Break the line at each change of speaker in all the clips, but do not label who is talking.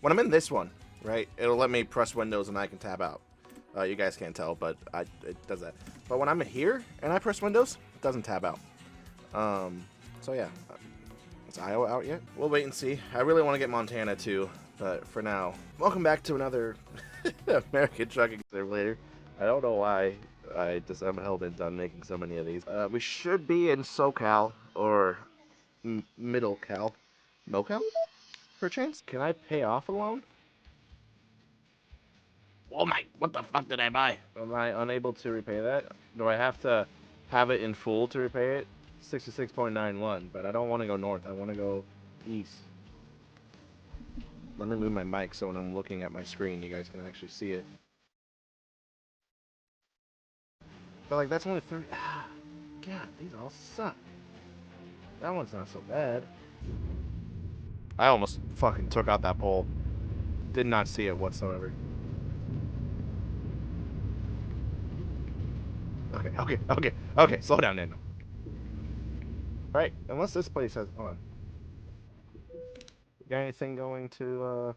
When I'm in this one, right, it'll let me press Windows and I can tab out. You guys can't tell, but it does that. But when I'm here and I press Windows, it doesn't tab out. So yeah, is Iowa out yet? We'll wait and see. I really want to get Montana too, but for now, welcome back to another American Trucking Simulator. I don't know why I'm hell bent on making so many of these. We should be in SoCal or Middle Cal. MoCal? For a chance? Can I pay off a loan? Oh my, what the fuck did I buy? Am I unable to repay that? Do I have to have it in full to repay it? 66.91, but I don't want to go north. I want to go east. Let me move my mic so when I'm looking at my screen, you guys can actually see it. But like, that's only 30. Ah, God, these all suck. That one's not so bad. I almost fucking took out that pole. Did not see it whatsoever. Okay, slow down, Daniel. Alright, unless this place has... Hold on. Got anything going to,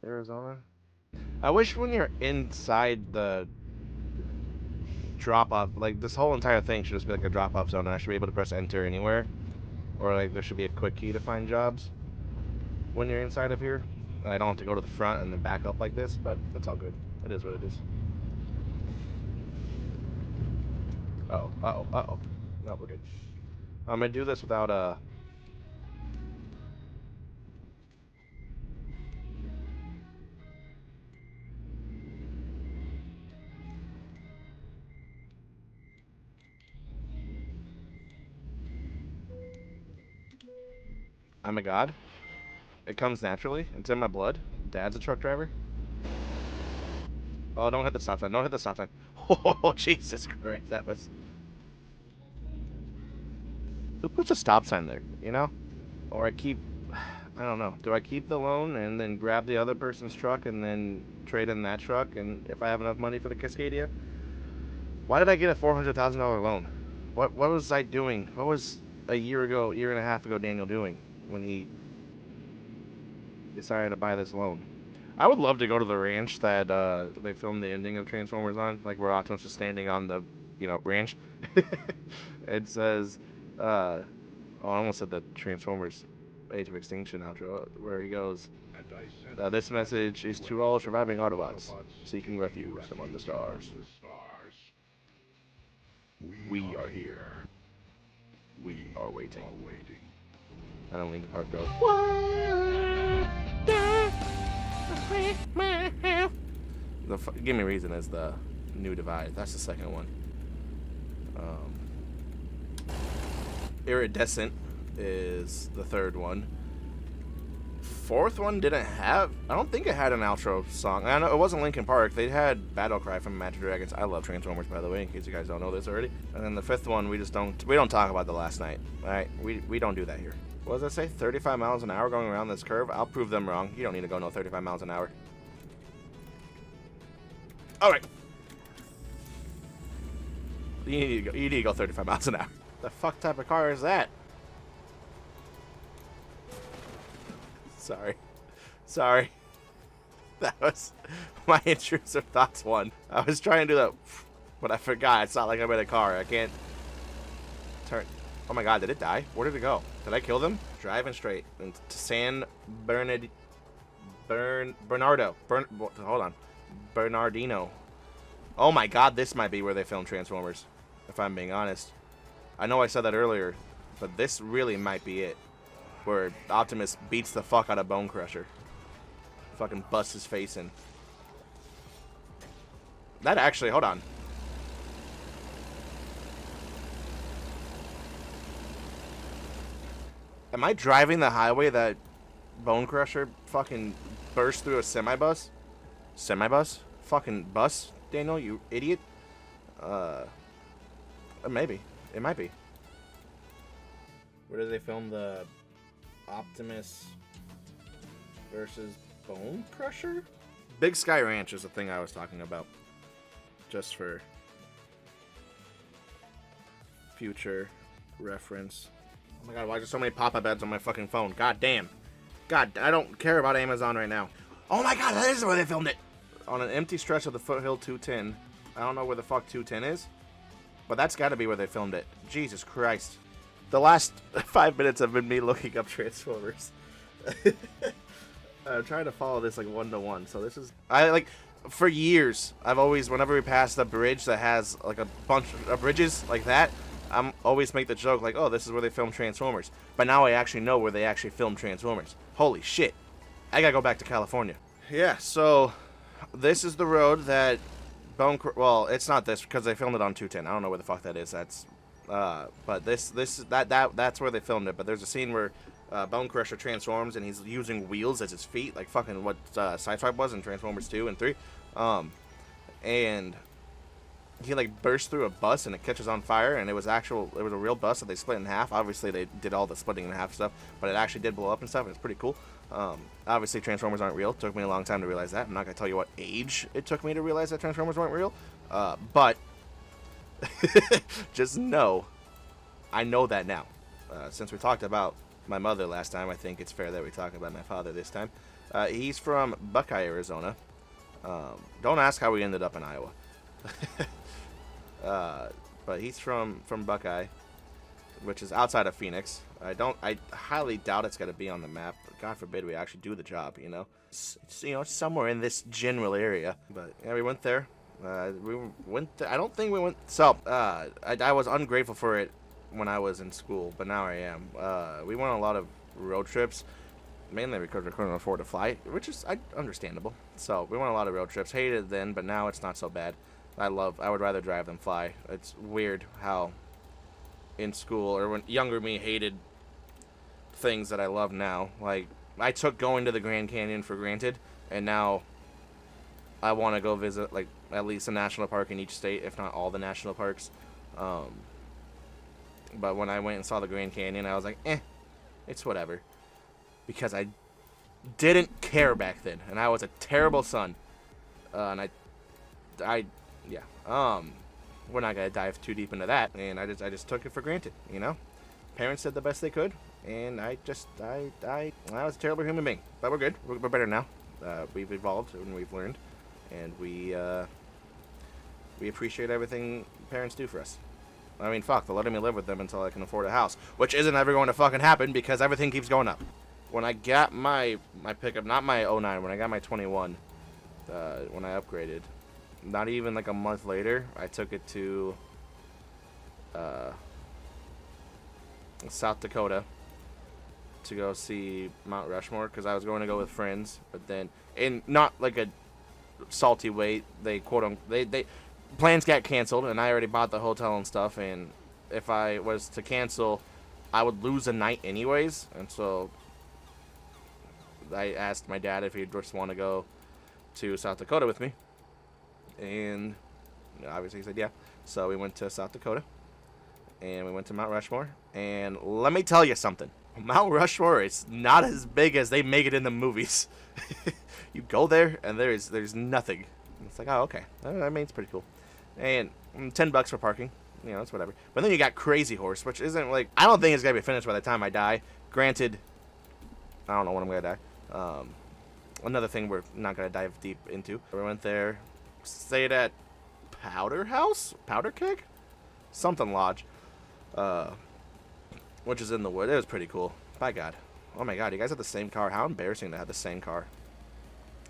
Arizona? I wish when you're inside the drop-off, like, this whole entire thing should just be like a drop-off zone, and I should be able to press enter anywhere. Or, like, there should be a quick key to find jobs when you're inside of here. And I don't have to go to the front and then back up like this, but it's all good. It is what it is. Uh-oh. No, we're good. I'm gonna do this without, I'm a god. It comes naturally. It's in my blood. Dad's a truck driver. Oh, don't hit the stop sign. Don't hit the stop sign. Oh, Jesus Christ. That was... Who puts a stop sign there, you know? Or I don't know. Do I keep the loan and then grab the other person's truck and then trade in that truck? And if I have enough money for the Cascadia? Why did I get a $400,000 loan? What was I doing? What was a year and a half ago, Daniel doing when he decided to buy this loan? I would love to go to the ranch that they filmed the ending of Transformers on, like where Optimus is standing on the, ranch. It says, oh, I almost said the Transformers Age of Extinction outro, where he goes, this message is to all surviving Autobots seeking refuge among the stars. We are here. We are waiting. I don't mean the part goes. Give Me Reason is the New Divide. That's the second one. Iridescent is the third one. Fourth one didn't have... I don't think it had an outro song. I know it wasn't Linkin Park. They had Battle Cry from Imagine Dragons. I love Transformers, by the way, in case you guys don't know this already. And then the fifth one, we don't talk about the last night. Alright? We don't do that here. What does that say? 35 miles an hour going around this curve? I'll prove them wrong. You don't need to go no 35 miles an hour. Alright. You need to go 35 miles an hour. The fuck type of car is that? Sorry. That was my intrusive thoughts one. I was trying to do that, but I forgot. It's not like I'm in a car. I can't turn. Oh my god, did it die? Where did it go? Did I kill them? Driving straight into San Bernardino. Hold on. Bernardino. Oh my god, this might be where they filmed Transformers, if I'm being honest. I know I said that earlier, but this really might be it. Where Optimus beats the fuck out of Bone Crusher. Fucking busts his face in. That actually, hold on. Am I driving the highway that Bone Crusher fucking burst through a semi-bus? Semi-bus? Fucking bus, Daniel, you idiot? Maybe. It might be. Where did they film the Optimus versus Bone Crusher? Big Sky Ranch is the thing I was talking about. Just for future reference. Oh my god, why are there so many pop-up ads on my fucking phone? God damn. God, I don't care about Amazon right now. Oh my God, that is where they filmed it. On an empty stretch of the Foothill 210. I don't know where the fuck 210 is, but that's got to be where they filmed it. Jesus Christ. The last 5 minutes have been me looking up Transformers. I'm trying to follow this like 1-to-1. So this is for years I've always, whenever we pass the bridge that has like a bunch of bridges like that, I'm always make the joke like, oh, this is where they filmed Transformers. But now I actually know where they actually filmed Transformers. Holy shit. I gotta go back to California. Yeah, so this is the road that well, it's not this because they filmed it on 210. I don't know where the fuck that is. That's but that's where they filmed it. But there's a scene where Bone Crusher transforms and he's using wheels as his feet, like fucking what Sideswipe was in Transformers 2 and 3. And he like bursts through a bus and it catches on fire, and it was a real bus that they split in half. Obviously they did all the splitting in half stuff, but it actually did blow up and stuff, and it's pretty cool. Obviously Transformers aren't real. It took me a long time to realize that. I'm not gonna tell you what age it took me to realize that Transformers weren't real, but just know I know that now. Since we talked about my mother last time, I think it's fair that we talk about my father this time. He's from Buckeye, Arizona. Don't ask how we ended up in Iowa. But he's from Buckeye, which is outside of Phoenix. I highly doubt it's going to be on the map. But God forbid we actually do the job, you know. It's somewhere in this general area. But yeah, we went there. I don't think we went. So I was ungrateful for it when I was in school, but now I am. We went on a lot of road trips, mainly because we couldn't afford to fly, which is understandable. So we went on a lot of road trips. Hated it then, but now it's not so bad. I would rather drive than fly. It's weird how in school, or when younger me hated things that I love now. Like, I took going to the Grand Canyon for granted, and now I want to go visit, like, at least a national park in each state, if not all the national parks. But when I went and saw the Grand Canyon, I was like, it's whatever. Because I didn't care back then, and I was a terrible son. And yeah. We're not gonna dive too deep into that, and I just took it for granted, you know. Parents did the best they could, and I was a terrible human being, but we're good. We're better now. We've evolved and we've learned, and we appreciate everything parents do for us. I mean, fuck, they're letting me live with them until I can afford a house, which isn't ever going to fucking happen because everything keeps going up. When I got my pickup, not my 09, when I got my 21, when I upgraded, not even like a month later, I took it to South Dakota to go see Mount Rushmore because I was going to go with friends, but then in not like a salty way, they plans got canceled, and I already bought the hotel and stuff, and if I was to cancel, I would lose a night anyways, and so I asked my dad if he'd just want to go to South Dakota with me, and obviously he said yeah. So we went to South Dakota, and we went to Mount Rushmore, and let me tell you something. Mount Rushmore is not as big as they make it in the movies. You go there, and there's nothing. It's like, oh, okay. I mean, it's pretty cool. And $10 for parking. You know, it's whatever. But then you got Crazy Horse, which isn't like... I don't think it's going to be finished by the time I die. Granted, I don't know when I'm going to die. Another thing we're not going to dive deep into. We went there, stayed at Powder House? Powder Keg? Something Lodge. Which is in the wood. It was pretty cool. By God. Oh my God, you guys have the same car? How embarrassing to have the same car.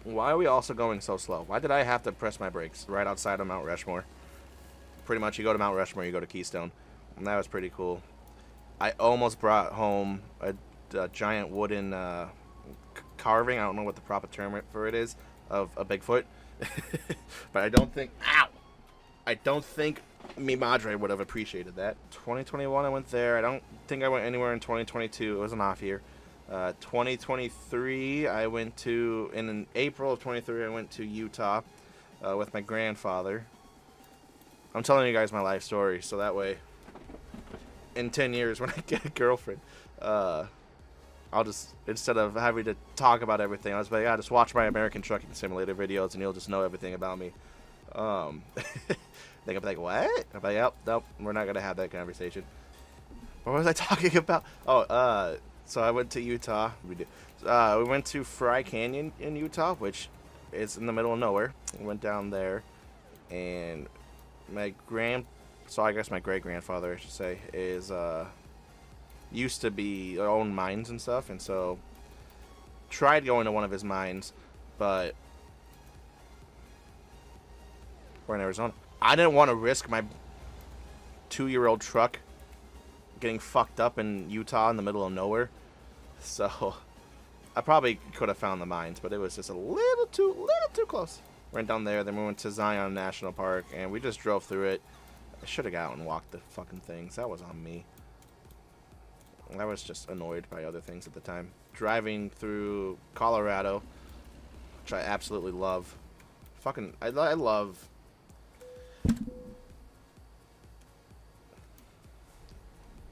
Why are we also going so slow? Why did I have to press my brakes right outside of Mount Rushmore? Pretty much, you go to Mount Rushmore, you go to Keystone. And that was pretty cool. I almost brought home a giant wooden carving. I don't know what the proper term for it is, of a Bigfoot. But I don't think... Ow! I don't think mi madre would have appreciated that. 2021, I went there. I don't think I went anywhere in 2022. It was an off year. 2023, I went to, in April of 23, I went to Utah with my grandfather. I'm telling you guys my life story, so that way, in 10 years, when I get a girlfriend, I'll just, instead of having to talk about everything, I was like, just watch my American Trucking Simulator videos, and you'll just know everything about me. They'll be like, what? I'm like, yep, nope, we're not going to have that conversation. What was I talking about? Oh, so I went to Utah. We went to Fry Canyon in Utah, which is in the middle of nowhere. We went down there, and so I guess my great grandfather, I should say, is used to be own mines and stuff, and so tried going to one of his mines, but we're in Arizona. I didn't want to risk my 2-year-old truck getting fucked up in Utah in the middle of nowhere, so I probably could have found the mines, but it was just a little too close. Went down there, then we went to Zion National Park, and we just drove through it. I should have got out and walked the fucking things. That was on me. I was just annoyed by other things at the time. Driving through Colorado, which I absolutely love. I love.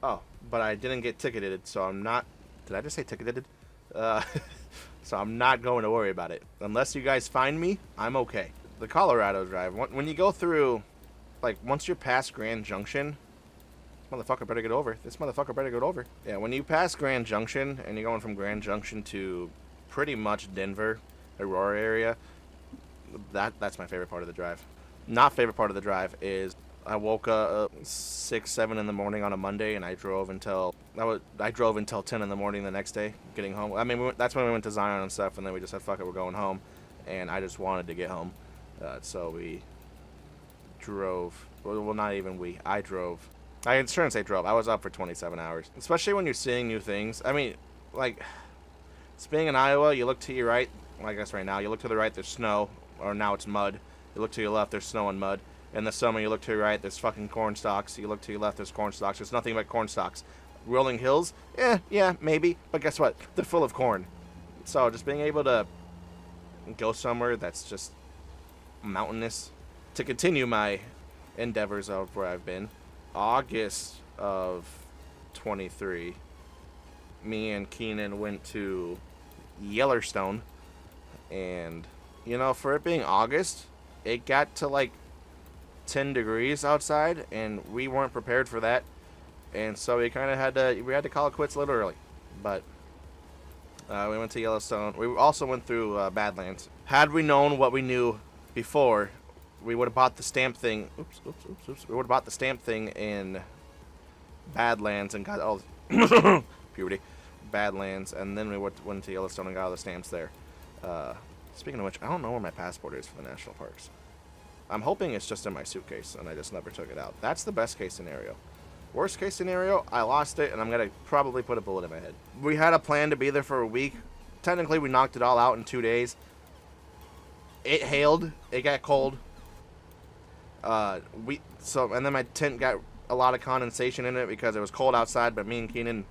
Oh, but I didn't get ticketed, so I'm not. Did I just say ticketed? So I'm not going to worry about it. Unless you guys find me, I'm okay. The Colorado Drive. When you go through, like, once you're past Grand Junction, motherfucker better get over. This motherfucker better get over. Yeah, when you pass Grand Junction, and you're going from Grand Junction to pretty much Denver, Aurora area, that's my favorite part of the drive. Not favorite part of the drive is I woke up 6, 7 in the morning on a Monday, and I drove until 10 in the morning the next day, getting home. I mean, that's when we went to Zion and stuff, and then we just said, fuck it, we're going home. And I just wanted to get home. So we drove. Well, not even we. I drove. I shouldn't say drove. I was up for 27 hours. Especially when you're seeing new things. I mean, like, being in Iowa, you look to your right. Well, I guess right now, you look to the right, there's snow. Or now it's mud. You look to your left, there's snow and mud. In the summer, you look to your right, there's fucking corn stalks. You look to your left, there's corn stalks. There's nothing but corn stalks. Rolling hills? Yeah, maybe. But guess what? They're full of corn. So just being able to go somewhere that's just mountainous. To continue my endeavors of where I've been, August of 23, me and Keenan went to Yellowstone. And, you know, for it being August, it got to like 10 degrees outside, and we weren't prepared for that, and so we kind of had to call it quits a little early. But we went to Yellowstone. We also went through Badlands. Had we known what we knew before, we would have bought the stamp thing. We would have bought the stamp thing in Badlands and got all puberty Badlands, and then we went to Yellowstone and got all the stamps there. Speaking of which, I don't know where my passport is for the national parks. I'm hoping it's just in my suitcase, and I just never took it out. That's the best case scenario. Worst case scenario, I lost it, and I'm going to probably put a bullet in my head. We had a plan to be there for a week. Technically, we knocked it all out in 2 days. It hailed. It got cold. And then my tent got a lot of condensation in it because it was cold outside, but me and Keenan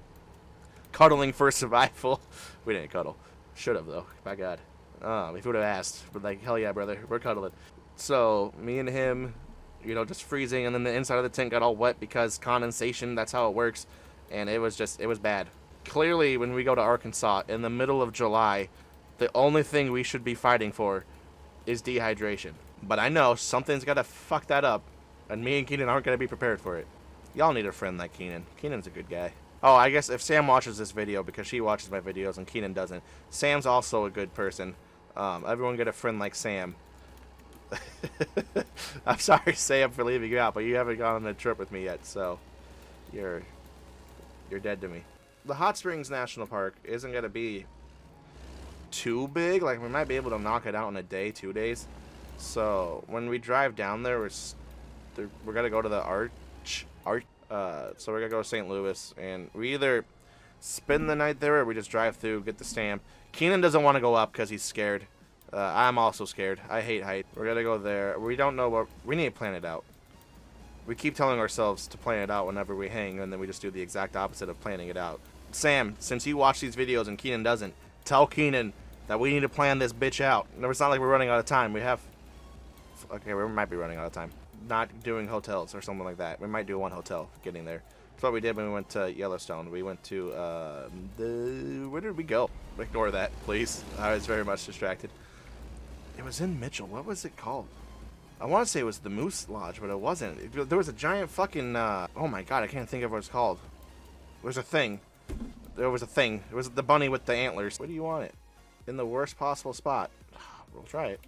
cuddling for survival. We didn't cuddle. Should have, though. By God. If you would have asked. But, like, hell yeah, brother. We're cuddling. So, me and him, you know, just freezing, and then the inside of the tent got all wet because condensation, that's how it works, and it was bad. Clearly, when we go to Arkansas in the middle of July, the only thing we should be fighting for is dehydration. But I know something's got to fuck that up, and me and Keenan aren't going to be prepared for it. Y'all need a friend like Keenan. Keenan's a good guy. Oh, I guess if Sam watches this video, because she watches my videos and Keenan doesn't, Sam's also a good person. Everyone get a friend like Sam. I'm sorry, Sam, for leaving you out, but you haven't gone on a trip with me yet, so you're dead to me. The Hot Springs National Park isn't going to be too big. Like, we might be able to knock it out in a day, 2 days. So when we drive down there, we're going to go to the so we're going to go to St. Louis, and we either spend the night there or we just drive through, get the stamp. Keenan doesn't want to go up because he's scared. I'm also scared. I hate height. We're going to go there. We don't know what... We need to plan it out. We keep telling ourselves to plan it out whenever we hang, and then we just do the exact opposite of planning it out. Sam, since you watch these videos and Keenan doesn't, tell Keenan that we need to plan this bitch out. No, it's not like we're running out of time. We might be running out of time. Not doing hotels or something like that. We might do one hotel getting there. That's what we did when we went to Yellowstone. We went to, where did we go? Ignore that, please. I was very much distracted. It was in Mitchell. What was it called? I want to say it was the Moose Lodge, but it wasn't. There was a giant fucking, oh my God, I can't think of what it's called. There's a thing. there was a thing. It was the bunny with the antlers. Where do you want it? In the worst possible spot. We'll try it.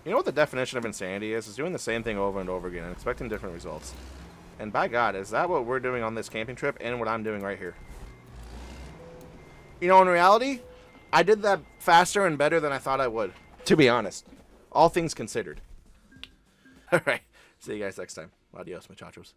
You know what the definition of insanity is? Is doing the same thing over and over again and expecting different results. And by God, is that what we're doing on this camping trip and what I'm doing right here? You know, in reality, I did that faster and better than I thought I would. To be honest. All things considered. Alright. See you guys next time. Adios, muchachos.